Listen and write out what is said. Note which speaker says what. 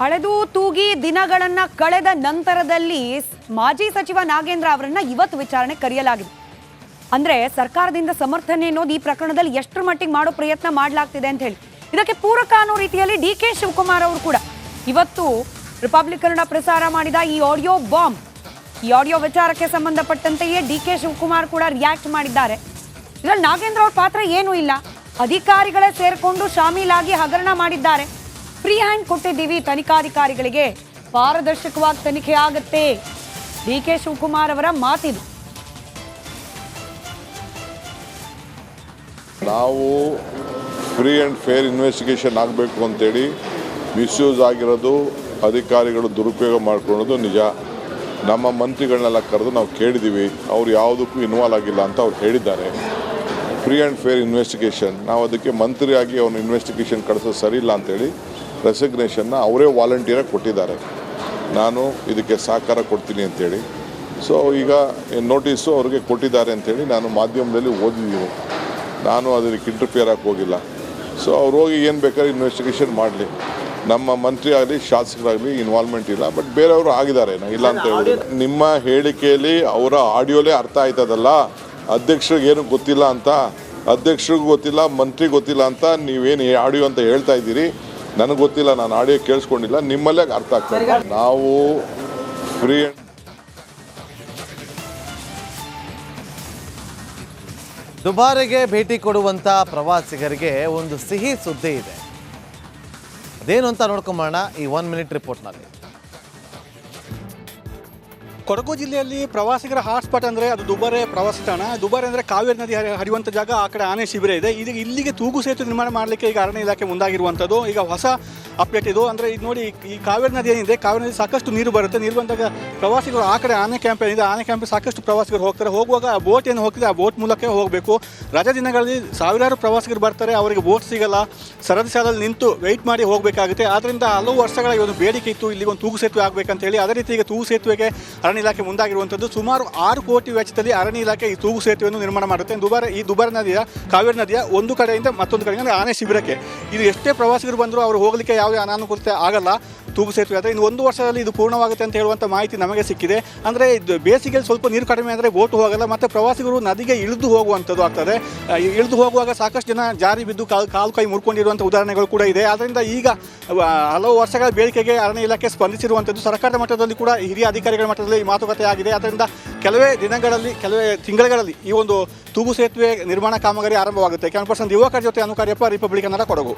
Speaker 1: ಅಳೆದು ತೂಗಿ ದಿನಗಳನ್ನ ಕಳೆದ ನಂತರದಲ್ಲಿ ಮಾಜಿ ಸಚಿವ ನಾಗೇಂದ್ರ ಅವರನ್ನ ಇವತ್ತು ವಿಚಾರಣೆ ಕರೆಯಲಾಗಿದೆ. ಅಂದ್ರೆ ಸರ್ಕಾರದಿಂದ ಸಮರ್ಥನೆ ಅನ್ನೋದು ಈ ಪ್ರಕರಣದಲ್ಲಿ ಎಷ್ಟರ ಮಟ್ಟಿಗೆ ಮಾಡೋ ಪ್ರಯತ್ನ ಮಾಡಲಾಗ್ತಿದೆ ಅಂತ ಹೇಳಿ ಇದಕ್ಕೆ ಪೂರಕ ಅನ್ನೋ ರೀತಿಯಲ್ಲಿ ಡಿ.ಕೆ. ಶಿವಕುಮಾರ್ ಅವರು ಕೂಡ ಇವತ್ತು ರಿಪಬ್ಲಿಕ್ ಕನ್ನಡ ಪ್ರಸಾರ ಮಾಡಿದ ಈ ಆಡಿಯೋ ಬಾಂಬ್, ಈ ಆಡಿಯೋ ವಿಚಾರಕ್ಕೆ ಸಂಬಂಧಪಟ್ಟಂತೆಯೇ ಡಿ.ಕೆ. ಶಿವಕುಮಾರ್ ಕೂಡ ರಿಯಾಕ್ಟ್ ಮಾಡಿದ್ದಾರೆ. ಇದರಲ್ಲಿ ನಾಗೇಂದ್ರ ಅವ್ರ ಪಾತ್ರ ಏನೂ ಇಲ್ಲ, ಅಧಿಕಾರಿಗಳೇ ಸೇರ್ಕೊಂಡು ಶಾಮೀಲಾಗಿ ಹಗರಣ ಮಾಡಿದ್ದಾರೆ, ಫ್ರೀ ಹ್ಯಾಂಡ್ ಕೊಟ್ಟಿದ್ದೀವಿ ತನಿಖಾಧಿಕಾರಿಗಳಿಗೆ, ಪಾರದರ್ಶಕವಾಗಿ ತನಿಖೆ ಆಗುತ್ತೆ. ಡಿ.ಕೆ. ಶಿವಕುಮಾರ್ ಅವರ ಮಾತಿದು.
Speaker 2: ನಾವು ಫ್ರೀ ಆ್ಯಂಡ್ ಫೇರ್ ಇನ್ವೆಸ್ಟಿಗೇಷನ್ ಆಗಬೇಕು ಅಂತೇಳಿ ಮಿಸ್ಯೂಸ್ ಆಗಿರೋದು, ಅಧಿಕಾರಿಗಳು ದುರುಪಯೋಗ ಮಾಡ್ಕೊಳ್ಳೋದು ನಿಜ. ನಮ್ಮ ಮಂತ್ರಿಗಳನ್ನೆಲ್ಲ ಕರೆದು ನಾವು ಕೇಳಿದ್ದೀವಿ, ಅವ್ರು ಯಾವುದಕ್ಕೂ ಇನ್ವಾಲ್ವ್ ಆಗಿಲ್ಲ ಅಂತ ಅವ್ರು ಹೇಳಿದ್ದಾರೆ. ಫ್ರೀ ಆ್ಯಂಡ್ ಫೇರ್ ಇನ್ವೆಸ್ಟಿಗೇಷನ್, ನಾವು ಅದಕ್ಕೆ ಮಂತ್ರಿಯಾಗಿ ಅವ್ನು ಇನ್ವೆಸ್ಟಿಗೇಷನ್ ಕಳಿಸೋದು ಸರಿ ಇಲ್ಲ ಅಂತೇಳಿ ರೆಸಿಗ್ನೇಷನ್ನ ಅವರೇ ವಾಲಂಟಿಯರಾಗಿ ಕೊಟ್ಟಿದ್ದಾರೆ. ನಾನು ಇದಕ್ಕೆ ಸಹಕಾರ ಕೊಡ್ತೀನಿ ಅಂತೇಳಿ. ಸೊ ಈಗ ನೋಟಿಸು ಅವ್ರಿಗೆ ಕೊಟ್ಟಿದ್ದಾರೆ ಅಂಥೇಳಿ ನಾನು ಮಾಧ್ಯಮದಲ್ಲಿ ಓದಿದ್ದೀನಿ. ನಾನು ಅದಕ್ಕೆ ಇಂಟರ್ಫಿಯರ್ ಆಗಿ ಹೋಗಿಲ್ಲ. ಸೊ ಅವ್ರು ಹೋಗಿ ಏನು ಬೇಕಾದ್ರೆ ಇನ್ವೆಸ್ಟಿಗೇಷನ್ ಮಾಡಲಿ. ನಮ್ಮ ಮಂತ್ರಿ ಆಗಲಿ ಶಾಸಕರಾಗಲಿ ಇನ್ವಾಲ್ವ್ಮೆಂಟ್ ಇಲ್ಲ, ಬಟ್ ಬೇರೆಯವರು ಆಗಿದ್ದಾರೆ, ಇಲ್ಲ ಅಂತ ಹೇಳಿ. ನಿಮ್ಮ ಹೇಳಿಕೆಯಲ್ಲಿ ಅವರ ಆಡಿಯೋಲೇ ಅರ್ಥ ಆಯ್ತದಲ್ಲ, ಅಧ್ಯಕ್ಷರಿಗೆ ಏನು ಗೊತ್ತಿಲ್ಲ ಅಂತ, ಅಧ್ಯಕ್ಷರಿಗೂ ಗೊತ್ತಿಲ್ಲ, ಮಂತ್ರಿ ಗೊತ್ತಿಲ್ಲ ಅಂತ ನೀವೇನು ಆಡಿಯೋ ಅಂತ ಹೇಳ್ತಾ ಇದ್ದೀರಿ. ನನಗೆ ಗೊತ್ತಿಲ್ಲ, ನಾನು ಆಡಿಯೋ ಕೇಳಿಸ್ಕೊಂಡಿಲ್ಲ, ನಿಮ್ಮಲ್ಲೇ ಅರ್ಥ ಆಗ್ತದೆ. ನಾವು ಫ್ರೀ
Speaker 3: ದುಬಾರೆಗೆ ಭೇಟಿ ಕೊಡುವಂಥ ಪ್ರವಾಸಿಗರಿಗೆ ಒಂದು ಸಿಹಿ ಸುದ್ದಿ ಇದೆ. ಅದೇನು ಅಂತ ನೋಡ್ಕೊಂಬೋಣ ಈ 1 ಮಿನಿಟ್ ರಿಪೋರ್ಟ್ನಲ್ಲಿ.
Speaker 4: ಕೊಡಗು ಜಿಲ್ಲೆಯಲ್ಲಿ ಪ್ರವಾಸಿಗರ ಹಾಟ್ಸ್ಪಾಟ್ ಅಂದರೆ ಅದು ದುಬಾರೆ ಪ್ರವಾಸಿ ತಾಣ. ದುಬಾರೆ ಅಂದರೆ ಕಾವೇರಿ ನದಿ ಹರಿಯುವಂಥ ಜಾಗ. ಆ ಕಡೆ ಆನೆ ಶಿಬಿರ ಇದೆ. ಈಗ ಇಲ್ಲಿಗೆ ತೂಗು ಸೇತುವೆ ನಿರ್ಮಾಣ ಮಾಡಲಿಕ್ಕೆ ಈಗ ಅರಣ್ಯ ಇಲಾಖೆ ಮುಂದಾಗಿರುವಂಥದ್ದು. ಈಗ ಹೊಸ ಅಪ್ಡೇಟ್ ಇದು. ಅಂದರೆ ಇದು ನೋಡಿ, ಈ ಕಾವೇರಿ ನದಿ ಏನಿದೆ, ಕಾವೇರಿ ನದಿ ಸಾಕಷ್ಟು ನೀರು ಬರುತ್ತೆ. ನೀರು ಬಂದಾಗ ಪ್ರವಾಸಿಗರು ಆ ಕಡೆ ಆನೆ ಕ್ಯಾಂಪ್ ಏನಿದೆ, ಆನೆ ಕ್ಯಾಂಪ್ ಸಾಕಷ್ಟು ಪ್ರವಾಸಿಗರು ಹೋಗ್ತಾರೆ. ಹೋಗುವಾಗ ಆ ಬೋಟ್ ಏನು ಹೋಗ್ತಿದೆ ಆ ಬೋಟ್ ಮೂಲಕ ಹೋಗಬೇಕು. ರಜಾ ದಿನಗಳಲ್ಲಿ ಸಾವಿರಾರು ಪ್ರವಾಸಿಗರು ಬರ್ತಾರೆ, ಅವರಿಗೆ ಬೋಟ್ ಸಿಗಲ್ಲ, ಸರದಿ ಸಾಲಲ್ಲಿ ನಿಂತು ವೆಯ್ಟ್ ಮಾಡಿ ಹೋಗಬೇಕಾಗುತ್ತೆ. ಆದ್ದರಿಂದ ಹಲವು ವರ್ಷಗಳ ಒಂದು ಬೇಡಿಕೆ ಇತ್ತು, ಇಲ್ಲಿಗೆ ಒಂದು ತೂಗು ಸೇತುವೆ ಆಗಬೇಕಂತ ಹೇಳಿ. ಅದೇ ರೀತಿ ಈಗ ತೂಗು ಸೇತುವೆಗೆ ಅರಣ್ಯ ಇಲಾಖೆ ಮುಂದಾಗಿರುವಂಥದ್ದು. ಸುಮಾರು 6 ಕೋಟಿ ವೆಚ್ಚದಲ್ಲಿ ಅರಣ್ಯ ಇಲಾಖೆ ಈ ತೂಗು ಸೇತುವೆಯನ್ನು ನಿರ್ಮಾಣ ಮಾಡುತ್ತೆ. ಈ ದುಬಾರೆ ನದಿಯ, ಕಾವೇರಿ ನದಿಯ ಒಂದು ಕಡೆಯಿಂದ ಮತ್ತೊಂದು ಕಡೆಗೆ ಅಂದರೆ ಆನೆ ಶಿಬಿರಕ್ಕೆ ಇದು ಎಷ್ಟೇ ಪ್ರವಾಸಿಗರು ಬಂದರೂ ಅವರು ಹೋಗಲಿಕ್ಕೆ ಯಾವುದೇ ಅನಾನುಕೂಲತೆ ಆಗಲ್ಲ ತೂಗು ಸೇತುವೆ. ಆದರೆ ಇನ್ನು 1 ವರ್ಷದಲ್ಲಿ ಇದು ಪೂರ್ಣವಾಗುತ್ತೆ ಅಂತ ಹೇಳುವಂಥ ಮಾಹಿತಿ ನಮಗೆ ಸಿಕ್ಕಿದೆ. ಅಂದರೆ ಇದು ಬೇಸಿಗೆಯಲ್ಲಿ ಸ್ವಲ್ಪ ನೀರು ಕಡಿಮೆ ಅಂದರೆ ಬೋಟು ಹೋಗಲ್ಲ, ಮತ್ತು ಪ್ರವಾಸಿಗರು ನದಿಗೆ ಇಳಿದು ಹೋಗುವಂಥದ್ದು ಆಗ್ತದೆ. ಇಳಿದು ಹೋಗುವಾಗ ಸಾಕಷ್ಟು ಜನ ಜಾರಿ ಬಿದ್ದು ಕಾಲು ಕೈ ಮುರ್ಕೊಂಡಿರುವಂಥ ಉದಾಹರಣೆಗಳು ಕೂಡ ಇದೆ. ಆದ್ದರಿಂದ ಈಗ ಹಲವು ವರ್ಷಗಳ ಬೇಡಿಕೆಗೆ ಅರಣ್ಯ ಇಲಾಖೆ ಸ್ಪಂದಿಸಿರುವಂಥದ್ದು. ಸರ್ಕಾರದ ಮಟ್ಟದಲ್ಲಿ ಕೂಡ ಹಿರಿಯ ಅಧಿಕಾರಿಗಳ ಮಟ್ಟದಲ್ಲಿ ಮಾತುಕತೆ ಆಗಿದೆ. ಆದ್ದರಿಂದ ಕೆಲವೇ ತಿಂಗಳುಗಳಲ್ಲಿ ಈ ಒಂದು ತೂಗು ಸೇತುವೆ ನಿರ್ಮಾಣ ಕಾಮಗಾರಿ ಆರಂಭವಾಗುತ್ತೆ. ಕ್ಯಾನ್ ಪರ್ಸನ್ ದಿವಾಕರ್ ಜೊತೆ ಅನುಕಾರ್ಯಪ್ಪ, ರಿಪಬ್ಲಿಕ್ ಕನ್ನಡ, ಕೊಡಗು.